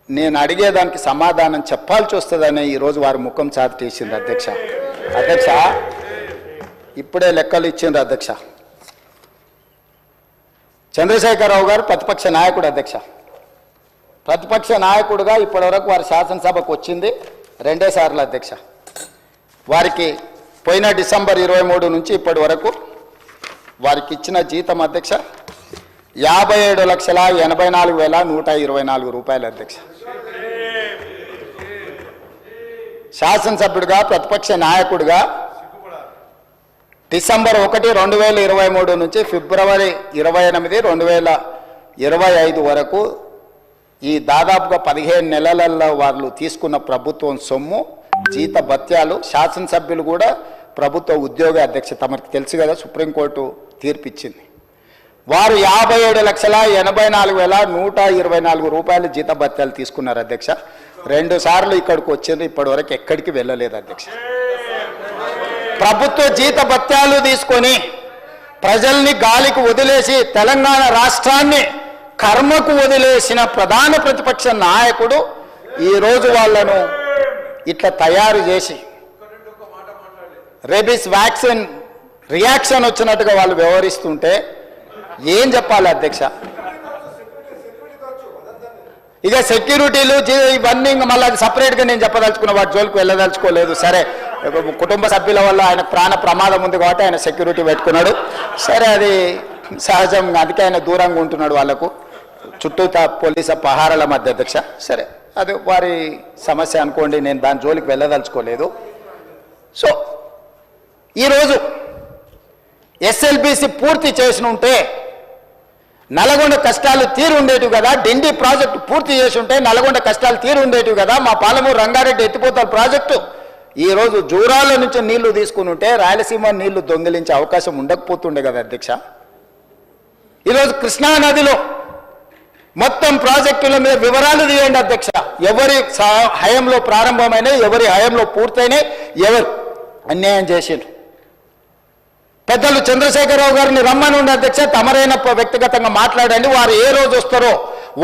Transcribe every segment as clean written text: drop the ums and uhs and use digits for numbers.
నేను అడిగేదానికి సమాధానం చెప్పాల్సి వస్తుందని ఈరోజు వారు ముఖం చాటేసింది అధ్యక్ష. అధ్యక్ష ఇప్పుడే లెక్కలు ఇచ్చిండ్రు అధ్యక్ష. చంద్రశేఖరరావు గారు ప్రతిపక్ష నాయకుడు అధ్యక్ష. ప్రతిపక్ష నాయకుడుగా ఇప్పటివరకు వారి శాసనసభకు వచ్చింది 2 సార్లు అధ్యక్ష. వారికి పోయిన డిసెంబర్ 23 నుంచి ఇప్పటి వరకు వారికి ఇచ్చిన జీతం అధ్యక్ష 57,84,124 రూపాయలు అధ్యక్ష. శాసనసభ్యుడిగా ప్రతిపక్ష నాయకుడిగా డిసెంబర్ 1, 2023 నుంచి ఫిబ్రవరి 28, 2025 వరకు ఈ దాదాపుగా 15 నెలలలో వాళ్ళు తీసుకున్న ప్రభుత్వం సొమ్ము జీత భత్యాలు, శాసనసభ్యులు కూడా ప్రభుత్వ ఉద్యోగ అధ్యక్ష తమకు తెలుసు కదా, సుప్రీంకోర్టు తీర్పిచ్చింది. వారు 57,84,124 రూపాయలు జీత భత్యాలు తీసుకున్నారు అధ్యక్ష. 2 సార్లు ఇక్కడికి వచ్చింది, ఇప్పటి వరకు ఎక్కడికి వెళ్ళలేదు అధ్యక్ష. ప్రభుత్వ జీత భత్యాలు తీసుకొని ప్రజల్ని గాలికి వదిలేసి తెలంగాణ రాష్ట్రాన్ని కర్మకు వదిలేసిన ప్రధాన ప్రతిపక్ష నాయకుడు ఈరోజు వాళ్ళను ఇట్లా తయారు చేసి రేబీస్ వ్యాక్సిన్ రియాక్షన్ వచ్చినట్టుగా వాళ్ళు వ్యవహరిస్తుంటే ఏం చెప్పాలి అధ్యక్ష? ఇక సెక్యూరిటీలు ఇవన్నీ మళ్ళీ అది సపరేట్గా నేను చెప్పదలుచుకున్న వాటి జోలికి వెళ్ళదలుచుకోలేదు. సరే, కుటుంబ సభ్యుల వల్ల ఆయన ప్రాణ ప్రమాదం ఉంది కాబట్టి ఆయన సెక్యూరిటీ పెట్టుకున్నాడు. సరే, అది సహజం, అందుకే ఆయన దూరంగా ఉంటున్నాడు వాళ్ళకు చుట్టూ పోలీసు పహారాల మధ్య అధ్యక్ష. సరే, అది వారి సమస్య అనుకోండి, నేను దాని జోలికి వెళ్ళదలుచుకోలేదు. సో ఈరోజు ఎస్ఎల్బిసి పూర్తి చేసి ఉంటే నల్గొండ కష్టాలు తీరు ఉండేటివి కదా, డిండి ప్రాజెక్టు పూర్తి చేసి ఉంటే నల్గొండ కష్టాలు తీరు ఉండేటివి కదా, మా పాలమూరు రంగారెడ్డి ఎత్తిపోతల ప్రాజెక్టు ఈరోజు జూరాల నుంచి నీళ్లు తీసుకుని ఉంటే రాయలసీమ నీళ్లు దొంగిలించే అవకాశం ఉండకపోతుండే కదా అధ్యక్ష. ఈరోజు కృష్ణా నదిలో మొత్తం ప్రాజెక్టుల మీద వివరాలు తీయండి అధ్యక్ష. ఎవరి హయంలో ప్రారంభమైనాయి, ఎవరి హయంలో పూర్తయినాయి, ఎవరు అన్యాయం చేసిండ్రు. పెద్దలు చంద్రశేఖరరావు గారిని రమ్మని ఉండే అధ్యక్ష, తమరైన వ్యక్తిగతంగా మాట్లాడండి. వారు ఏ రోజు వస్తారో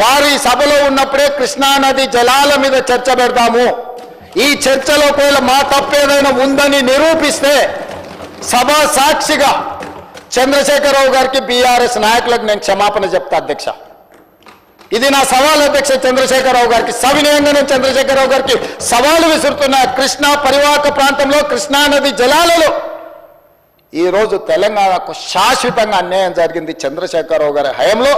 వారు ఈ సభలో ఉన్నప్పుడే కృష్ణానది జలాల మీద చర్చ పెడతాము. ఈ చర్చలో ఒకవేళ మా తప్పేదైనా ఉందని నిరూపిస్తే సభా సాక్షిగా చంద్రశేఖరరావు గారికి, బీఆర్ఎస్ నాయకులకు నేను క్షమాపణ చెప్తా అధ్యక్ష. ఇది నా సవాల్ అధ్యక్ష చంద్రశేఖరరావు గారికి. సవినయంగా నేను చంద్రశేఖరరావు గారికి సవాలు విసురుతున్న కృష్ణా పరివాహక ప్రాంతంలో కృష్ణానది జలాలలో ఈరోజు తెలంగాణకు శాశ్వతంగా అన్యాయం జరిగింది చంద్రశేఖరరావు గారి హయంలో.